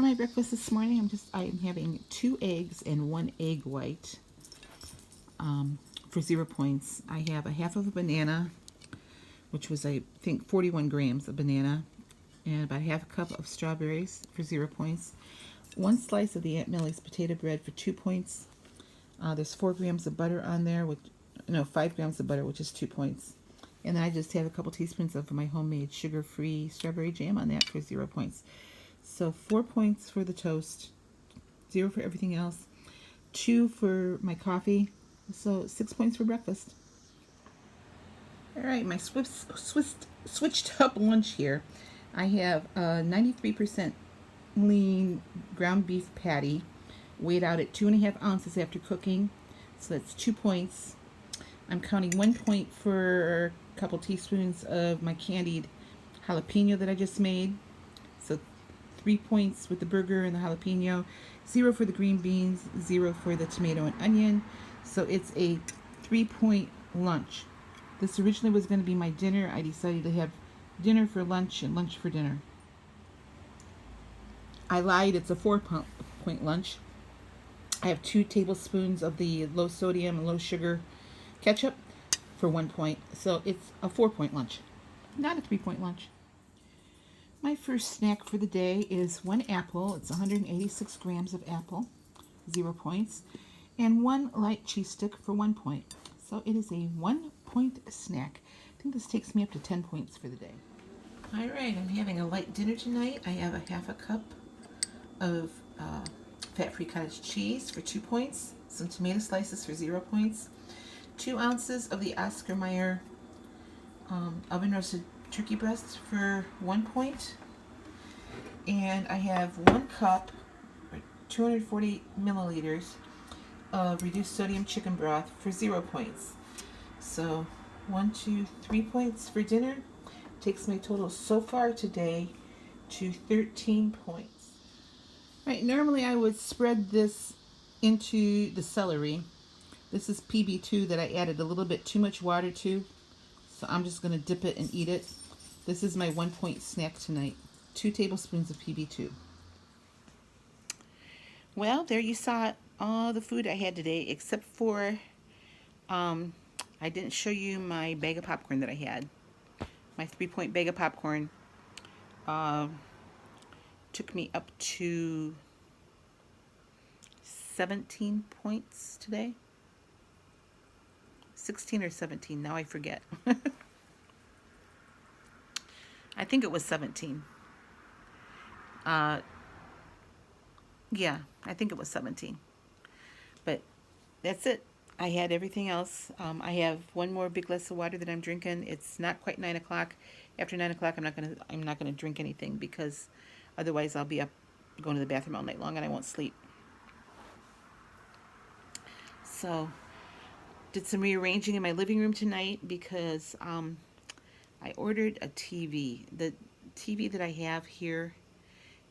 For my breakfast this morning, I'm having 2 eggs and 1 egg white for 0 points. I have a half of a banana, which was, I think, 41 grams of banana, and about half a cup of strawberries for 0 points. 1 slice of the Aunt Millie's potato bread for 2 points. There's 4 grams of butter on there, 5 grams of butter, which is 2 points. And then I just have a couple teaspoons of my homemade sugar-free strawberry jam on that for 0 points. So 4 points for the toast, 0 for everything else, 2 for my coffee, so 6 points for breakfast. All right, my switched up lunch here. I have a 93% lean ground beef patty, weighed out at 2.5 ounces after cooking, so that's 2 points. I'm counting 1 point for a couple teaspoons of my candied jalapeno that I just made, so 3 points with the burger and the jalapeno, 0 for the green beans, 0 for the tomato and onion. So it's a 3-point lunch. This originally was going to be my dinner. I decided to have dinner for lunch and lunch for dinner. I lied, it's a 4-point lunch. I have 2 tablespoons of the low sodium and low sugar ketchup for 1 point. So it's a 4-point lunch, not a 3-point lunch. My first snack for the day is 1 apple. It's 186 grams of apple, 0 points, and 1 light cheese stick for 1 point. So it is a 1-point snack. I think this takes me up to 10 points for the day. All right, I'm having a light dinner tonight. I have a half a cup of fat-free cottage cheese for 2 points, some tomato slices for 0 points, 2 ounces of the Oscar Mayer oven roasted turkey breasts for 1 point, and I have 1 cup, or 240 milliliters of reduced sodium chicken broth for 0 points. So 1, 2, 3 points for dinner. Takes my total so far today to 13 points. Right, normally I would spread this into the celery. This is PB2 that I added a little bit too much water to, so I'm just going to dip it and eat it. This is my 1-point snack tonight. 2 tablespoons of PB2. Well, there you saw all the food I had today, except for I didn't show you my bag of popcorn that I had. My 3-point bag of popcorn took me up to 17 points today. 16 or 17, now I forget. I think it was 17. Yeah, I think it was 17. But that's it. I had everything else. I have 1 more big glass of water that I'm drinking. It's not quite 9 o'clock. After 9 o'clock, I'm not gonna drink anything, because otherwise I'll be up going to the bathroom all night long and I won't sleep. So, did some rearranging in my living room tonight because I ordered a TV. The TV that I have here,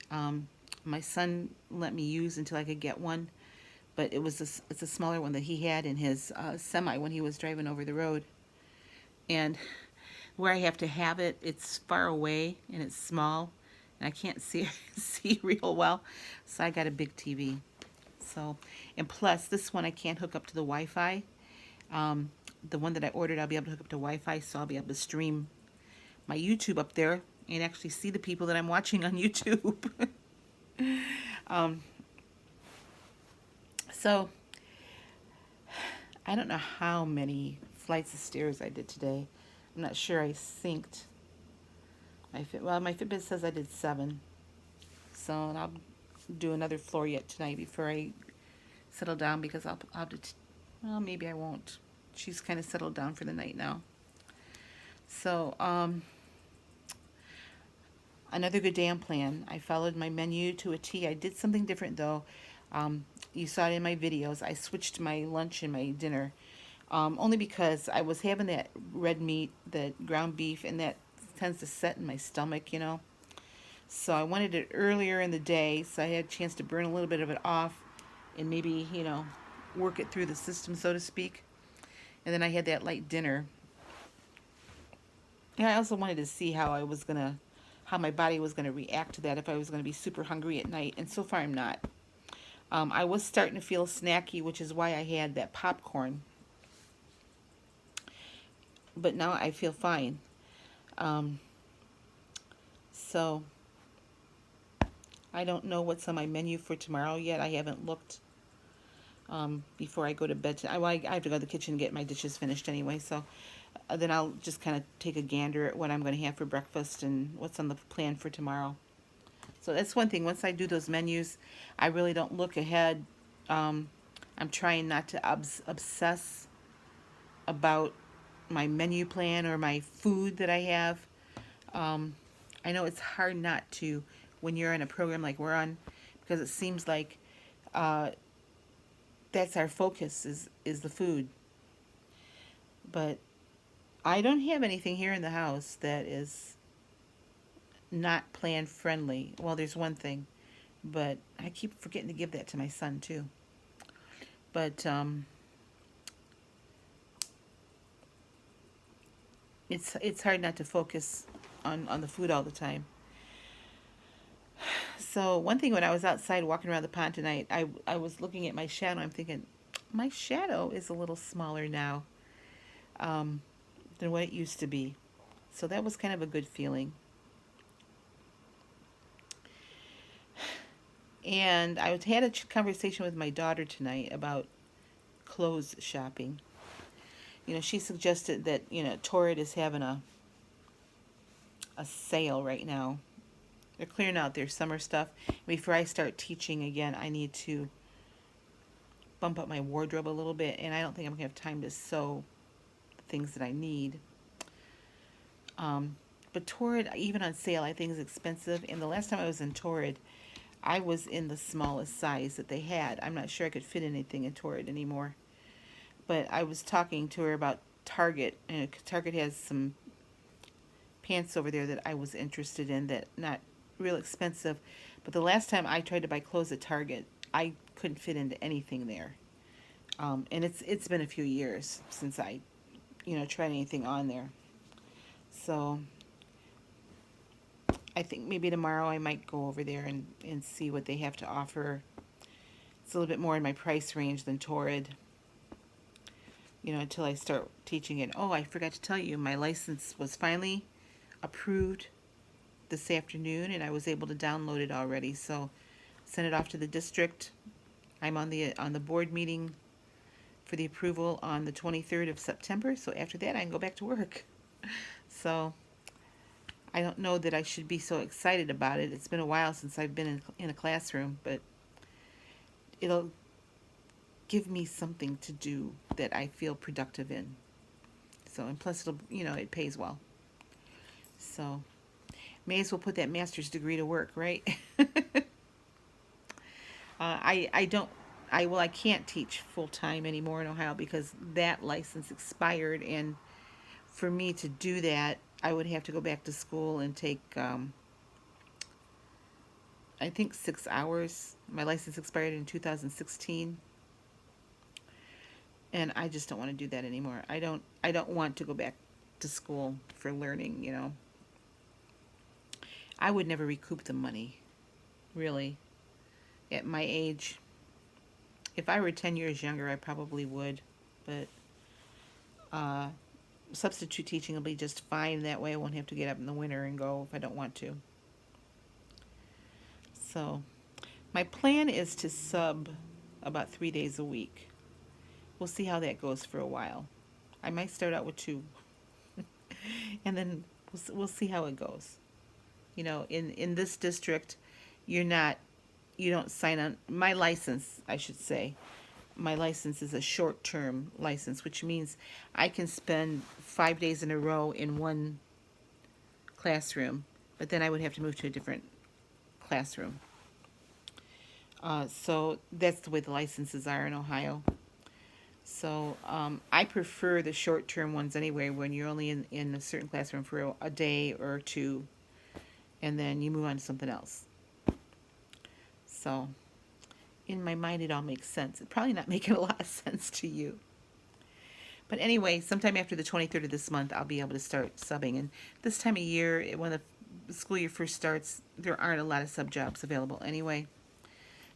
my son let me use until I could get one, but it's a smaller one that he had in his semi when he was driving over the road. And where I have to have it, it's far away and it's small, and I can't see real well, so I got a big TV. So, and plus this one I can't hook up to the Wi-Fi. The one that I ordered, I'll be able to hook up to Wi-Fi, so I'll be able to stream my YouTube up there and actually see the people that I'm watching on YouTube. So, I don't know how many flights of stairs I did today. I'm not sure I synced. My Fitbit says I did 7. So, and I'll do another floor yet tonight before I settle down, because well, maybe I won't. She's kind of settled down for the night now. So, another good day on plan. I followed my menu to a T. I did something different though. You saw it in my videos. I switched my lunch and my dinner. Only because I was having that red meat, the ground beef, and that tends to set in my stomach, you know. So I wanted it earlier in the day, so I had a chance to burn a little bit of it off and maybe, you know, work it through the system, so to speak. And then I had that light dinner. And I also wanted to see how how my body was going to react to that, if I was going to be super hungry at night, and so far I'm not. I was starting to feel snacky, which is why I had that popcorn, but now I feel fine. Um, so I don't know what's on my menu for tomorrow yet. I haven't looked before I go to bed. I have to go to the kitchen and get my dishes finished anyway, so then I'll just kind of take a gander at what I'm going to have for breakfast and what's on the plan for tomorrow. So that's one thing. Once I do those menus, I really don't look ahead. I'm trying not to obsess about my menu plan or my food that I have. Um, I know it's hard not to when you're in a program like we're on, because it seems like uh, that's our focus is the food. But I don't have anything here in the house that is not plan friendly. Well, there's one thing, but I keep forgetting to give that to my son too. But it's hard not to focus on the food all the time. So one thing, when I was outside walking around the pond tonight, I was looking at my shadow. I'm thinking, my shadow is a little smaller now um, than what it used to be. So that was kind of a good feeling. And I had a conversation with my daughter tonight about clothes shopping. She suggested that, Torrid is having a sale right now. They're clearing out their summer stuff. Before I start teaching again, I need to bump up my wardrobe a little bit, and I don't think I'm going to have time to sew the things that I need. But Torrid, even on sale, I think is expensive. And the last time I was in Torrid, I was in the smallest size that they had. I'm not sure I could fit anything in Torrid anymore. But I was talking to her about Target, and Target has some pants over there that I was interested in, that not real expensive. But the last time I tried to buy clothes at Target, I couldn't fit into anything there. And it's been a few years since I, tried anything on there. So I think maybe tomorrow I might go over there and see what they have to offer. It's a little bit more in my price range than Torrid, until I start teaching it. Oh, I forgot to tell you, my license was finally approved this afternoon, and I was able to download it already. So send it off to the district. I'm on the board meeting for the approval on the 23rd of September. So after that, I can go back to work. So I don't know that I should be so excited about it. It's been a while since I've been in a classroom, but it'll give me something to do that I feel productive in. So, and plus it'll, it pays well. So may as well put that master's degree to work, right? I don't, I can't teach full time anymore in Ohio because that license expired, and for me to do that, I would have to go back to school and take, I think 6 hours. My license expired in 2016, and I just don't want to do that anymore. I don't want to go back to school for learning. I would never recoup the money, really, at my age. If I were 10 years younger, I probably would, but substitute teaching will be just fine. That way I won't have to get up in the winter and go if I don't want to. So my plan is to sub about 3 days a week. We'll see how that goes for a while. I might start out with 2, and then we'll see how it goes. In this district, you don't sign on. My license, I should say, my license is a short-term license, which means I can spend 5 days in a row in one classroom, but then I would have to move to a different classroom. So that's the way the licenses are in Ohio. So I prefer the short-term ones anyway, when you're only in a certain classroom for a day or 2, and then you move on to something else. So in my mind, it all makes sense. It's probably not making a lot of sense to you. But anyway, sometime after the 23rd of this month, I'll be able to start subbing. And this time of year, one of the the school year first starts, there aren't a lot of sub jobs available anyway.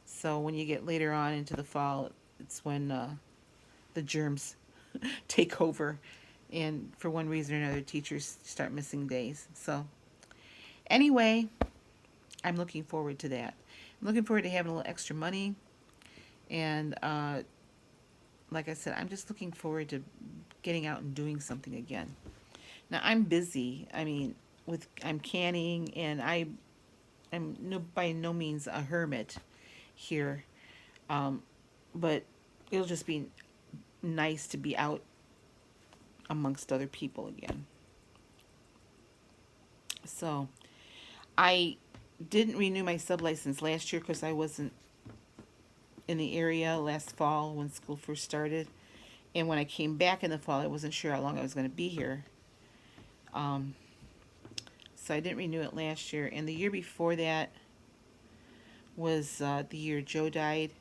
So when you get later on into the fall, it's when the germs take over, and for one reason or another, teachers start missing days. So anyway, I'm looking forward to that. I'm looking forward to having a little extra money, and like I said, I'm just looking forward to getting out and doing something again. Now I'm busy. I mean, with I'm canning, and I'm no, by no means a hermit here, um, but it'll just be nice to be out amongst other people again. So I didn't renew my sub license last year because I wasn't in the area last fall when school first started. And when I came back in the fall, I wasn't sure how long I was going to be here. Um, so I didn't renew it last year. And the year before that was the year Joe died.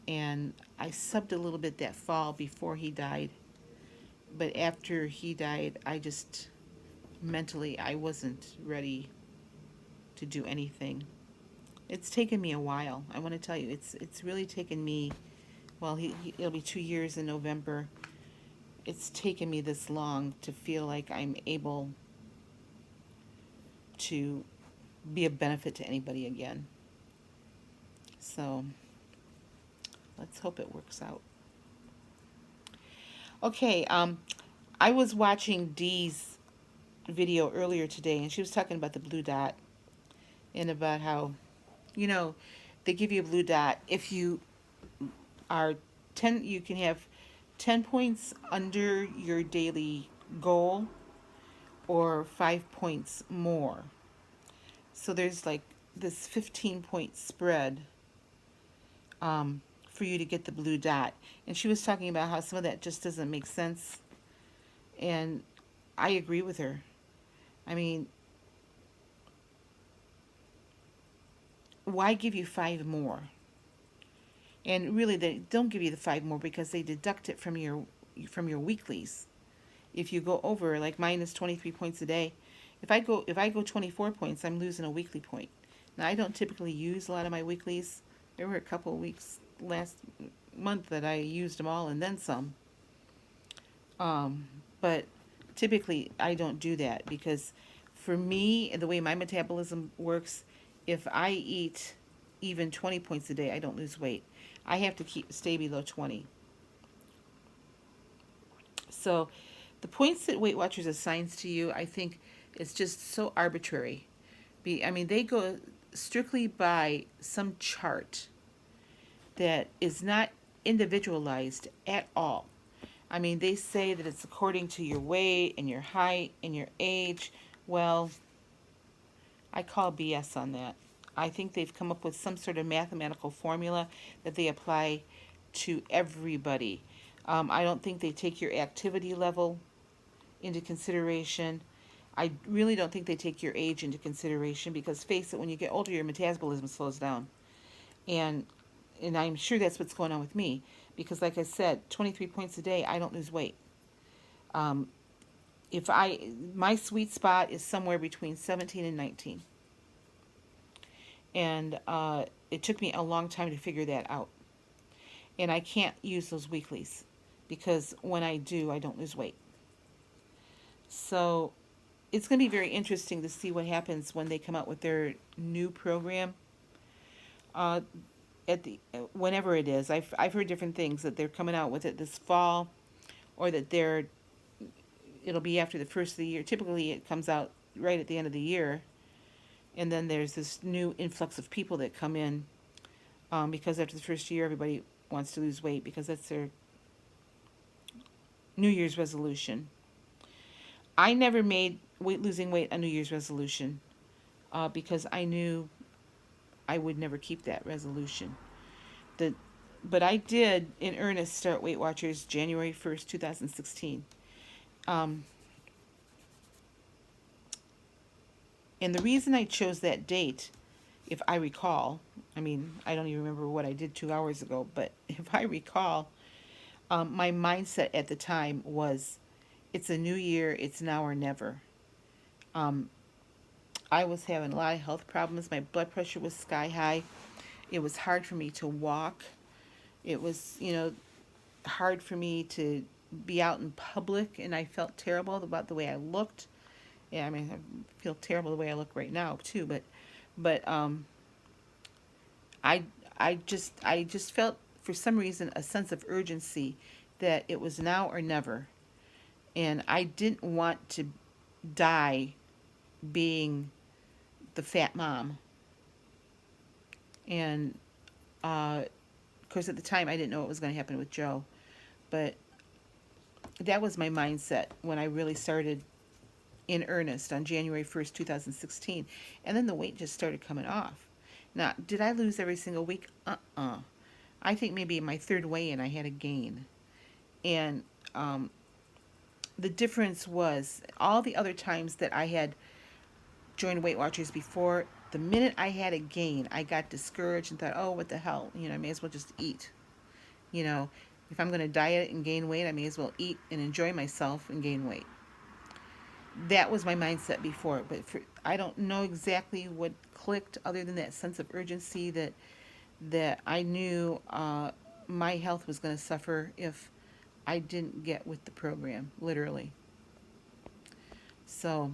And I subbed a little bit that fall before he died. But after he died, I just mentally, I wasn't ready to do anything. It's taken me a while. I want to tell you, it's really taken me. Well, it'll be 2 years in November. It's taken me this long to feel like I'm able to be a benefit to anybody again. So let's hope it works out. Okay, I was watching Dee's video earlier today, and she was talking about the blue dot and about how, you know, they give you a blue dot if you are 10, you can have 10 points under your daily goal or 5 points more. So there's like this 15-point spread for you to get the blue dot. And she was talking about how some of that just doesn't make sense. And I agree with her. I mean, why give you 5 more? And really, they don't give you the 5 more because they deduct it from your weeklies. If you go over, like mine is 23 points a day. If I go 24 points, I'm losing a weekly point. Now I don't typically use a lot of my weeklies. There were a couple of weeks last month that I used them all and then some. But typically I don't do that because for me, the way my metabolism works, if I eat even 20 points a day, I don't lose weight. I have to stay below 20. So the points that Weight Watchers assigns to you, I think, is just so arbitrary. I mean, they go strictly by some chart that is not individualized at all. I mean, they say that it's according to your weight and your height and your age. Well, I call BS on that. I think they've come up with some sort of mathematical formula that they apply to everybody. I don't think they take your activity level into consideration. I really don't think they take your age into consideration because, face it, when you get older, your metabolism slows down. And I'm sure that's what's going on with me because, like I said, 23 points a day, I don't lose weight. Um, my sweet spot is somewhere between 17 and 19. And it took me a long time to figure that out. And I can't use those weeklies because when I do, I don't lose weight. So it's going to be very interesting to see what happens when they come out with their new program. At the whenever it is, I've heard different things that they're coming out with it this fall, or that it'll be after the first of the year. Typically, it comes out right at the end of the year, and then there's this new influx of people that come in because after the first year, everybody wants to lose weight because that's their New Year's resolution. I never made losing weight a New Year's resolution because I knew I would never keep that resolution. But I did, in earnest, start Weight Watchers January 1st, 2016. Um, and the reason I chose that date, if I recall, I mean, I don't even remember what I did 2 hours ago, but if I recall, my mindset at the time was, it's a new year, it's now or never. Um, I was having a lot of health problems. My blood pressure was sky high. It was hard for me to walk. It was, hard for me to be out in public, and I felt terrible about the way I looked. Yeah, I mean, I feel terrible the way I look right now too, but I I just felt for some reason a sense of urgency that it was now or never, and I didn't want to die being the fat mom. And of course, at the time, I didn't know what was going to happen with Joe, but that was my mindset when I really started in earnest on January 1st, 2016. And then the weight just started coming off. Now, did I lose every single week? I think maybe in my third weigh in, I had a gain. And the difference was all the other times that I had joined Weight Watchers before, the minute I had a gain, I got discouraged and thought, oh, what the hell? I may as well just eat. You know, if I'm going to diet and gain weight, I may as well eat and enjoy myself and gain weight. That was my mindset before, but I don't know exactly what clicked other than that sense of urgency that I knew my health was going to suffer if I didn't get with the program, literally. So,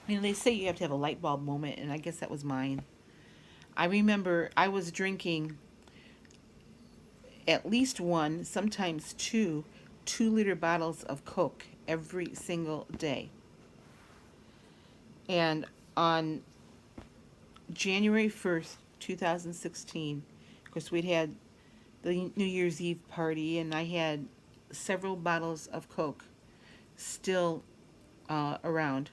they say you have to have a light bulb moment, and I guess that was mine. I remember I was drinking at least one, sometimes two 2-liter bottles of Coke every single day. And on January 1st, 2016, of course, we'd had the New Year's Eve party, and I had several bottles of Coke still around.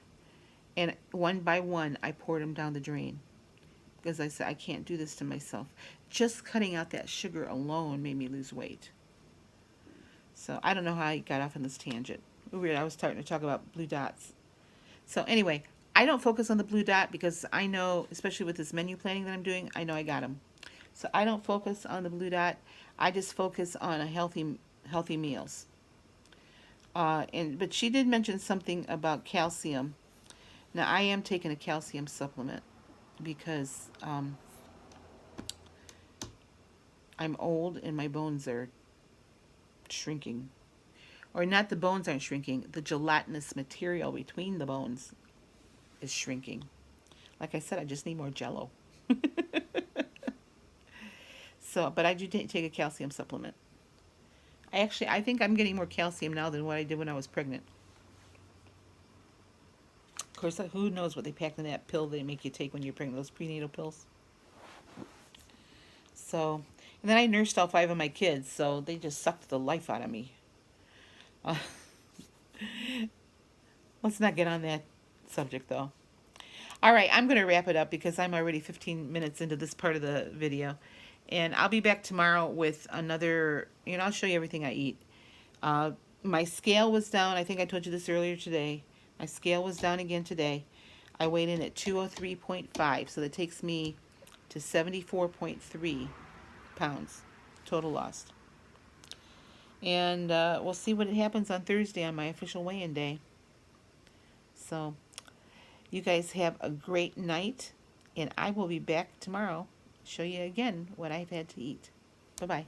And one by one, I poured them down the drain because I said, I can't do this to myself. Just cutting out that sugar alone made me lose weight. So I don't know how I got off on this tangent. Weird, I was starting to talk about blue dots. So anyway, I don't focus on the blue dot because I know, especially with this menu planning that I'm doing, I know I got them. So I don't focus on the blue dot. I just focus on healthy meals. But she did mention something about calcium. Now I am taking a calcium supplement because I'm old and my bones are shrinking. Or not, the bones aren't shrinking, the gelatinous material between the bones is shrinking. Like I said, I just need more jello. So, but I do take a calcium supplement. I think I'm getting more calcium now than what I did when I was pregnant. Of course, who knows what they packed in that pill they make you take when you're pregnant, those prenatal pills. So, and then I nursed all 5 of my kids, so they just sucked the life out of me. Uh, let's not get on that subject, though. All right, I'm going to wrap it up because I'm already 15 minutes into this part of the video. And I'll be back tomorrow with another, I'll show you everything I eat. My scale was down. I think I told you this earlier today. My scale was down again today. I weighed in at 203.5, so that takes me to 74.3 pounds total lost. And we'll see what happens on Thursday on my official weigh-in day. So you guys have a great night, and I will be back tomorrow. Show you again what I've had to eat. Bye-bye.